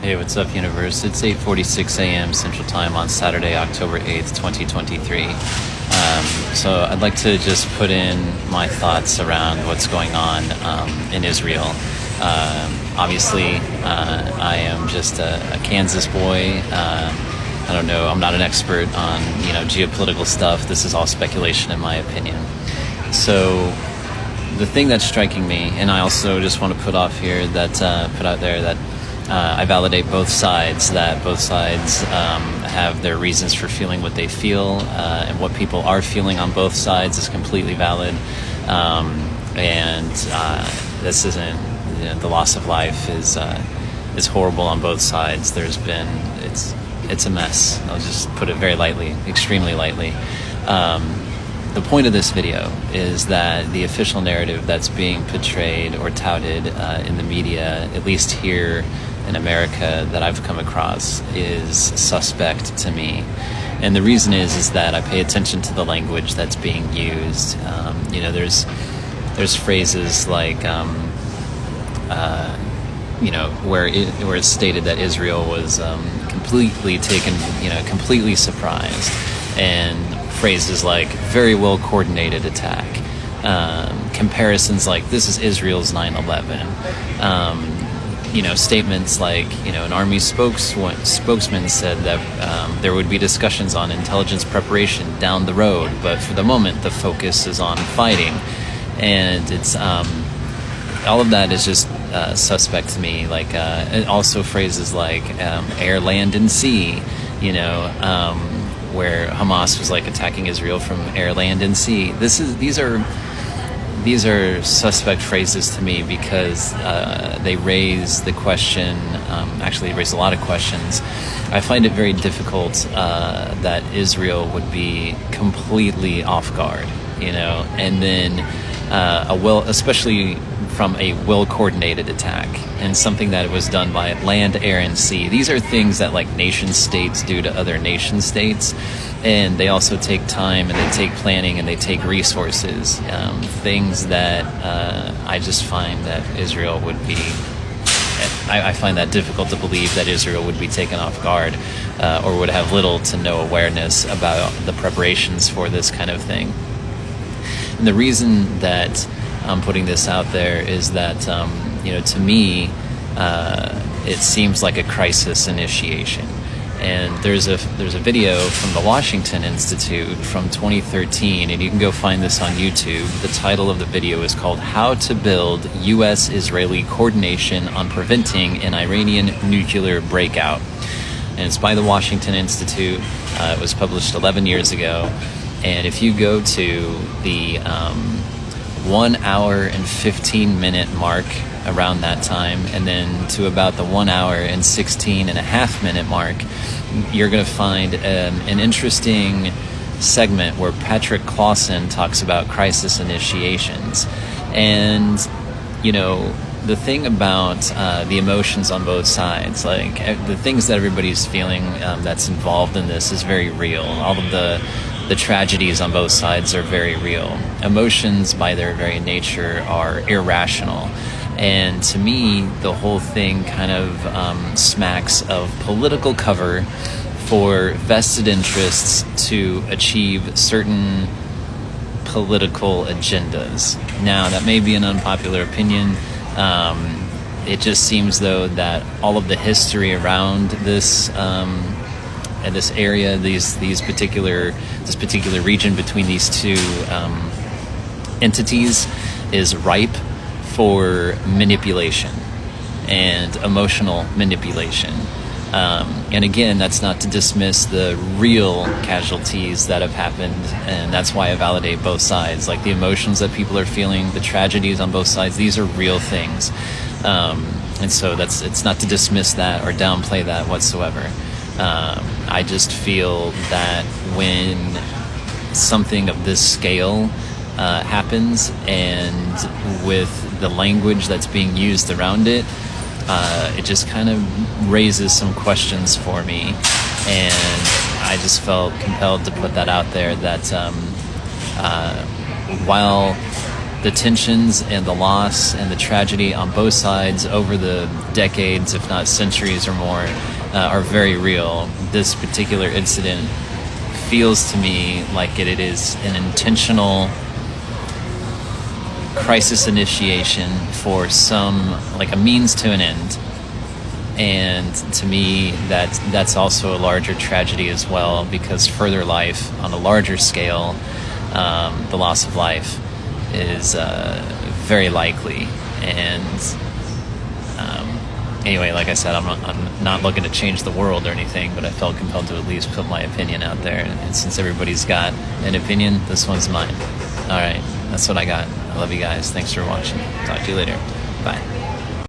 Hey, what's up, universe? It's 8:46 a.m. Central Time on Saturday, October 8th, 2023. So I'd like to just put in my thoughts around what's going on in Israel. Obviously, I am just a Kansas boy. I don't know. I'm not an expert on geopolitical stuff. This is all speculation, in my opinion. So the thing that's striking me, and I also just want to put out there that I validate both sides, that both sides have their reasons for feeling what they feel, and what people are feeling on both sides is completely valid. And this isn't, the loss of life is horrible on both sides. It's a mess. I'll just put it very lightly, extremely lightly. The point of this video is that the official narrative that's being portrayed or touted in the media, at least here in America, that I've come across, is suspect to me. And the reason is that I pay attention to the language that's being used. There's phrases like where it's stated that Israel was completely taken, completely surprised, and phrases like very well coordinated attack, comparisons like this is Israel's 9/11, statements like an army spokesman said that there would be discussions on intelligence preparation down the road, but for the moment the focus is on fighting. And it's all of that is just suspect to me. Like and also phrases like air, land, and sea, where Hamas was like attacking Israel from air, land, and sea. These are suspect phrases to me because they raise the question. Actually, they raise a lot of questions. I find it very difficult that Israel would be completely off guard, and then especially from a well-coordinated attack, and something that was done by land, air, and sea. These are things that like nation states do to other nation states, and they also take time, and they take planning, and they take resources, things that I just find that Israel would be, I find that difficult to believe that Israel would be taken off guard, or would have little to no awareness about the preparations for this kind of thing. And the reason that I'm putting this out there is that, to me, it seems like a crisis initiation. And there's a video from the Washington Institute from 2013, and you can go find this on YouTube. The title of the video is called "How to Build U.S.-Israeli Coordination on Preventing an Iranian Nuclear Breakout." And it's by the Washington Institute. It was published 11 years ago. And if you go to the 1 hour and 15 minute mark around that time, and then to about the 1 hour and 16 and a half minute mark, you're going to find an interesting segment where Patrick Clausen talks about crisis initiations. And, the thing about the emotions on both sides, like the things that everybody's feeling that's involved in this is very real. All of the tragedies on both sides are very real. Emotions, by their very nature, are irrational. And to me, the whole thing kind of smacks of political cover for vested interests to achieve certain political agendas. Now, that may be an unpopular opinion. It just seems, though, that all of the history around this this area, this particular region between these two entities is ripe for manipulation and emotional manipulation. And again, that's not to dismiss the real casualties that have happened, and that's why I validate both sides. Like the emotions that people are feeling, the tragedies on both sides, these are real things. And so it's not to dismiss that or downplay that whatsoever. I just feel that when something of this scale happens, and with the language that's being used around it, it just kind of raises some questions for me. And I just felt compelled to put that out there, that while the tensions and the loss and the tragedy on both sides over the decades, if not centuries or more, are very real. This particular incident feels to me like it is an intentional crisis initiation for some, like a means to an end. And to me, that's also a larger tragedy as well, because further life on a larger scale, the loss of life, is very likely. And anyway, like I said, I'm not looking to change the world or anything, but I felt compelled to at least put my opinion out there. And since everybody's got an opinion, this one's mine. All right, that's what I got. I love you guys. Thanks for watching. Talk to you later. Bye.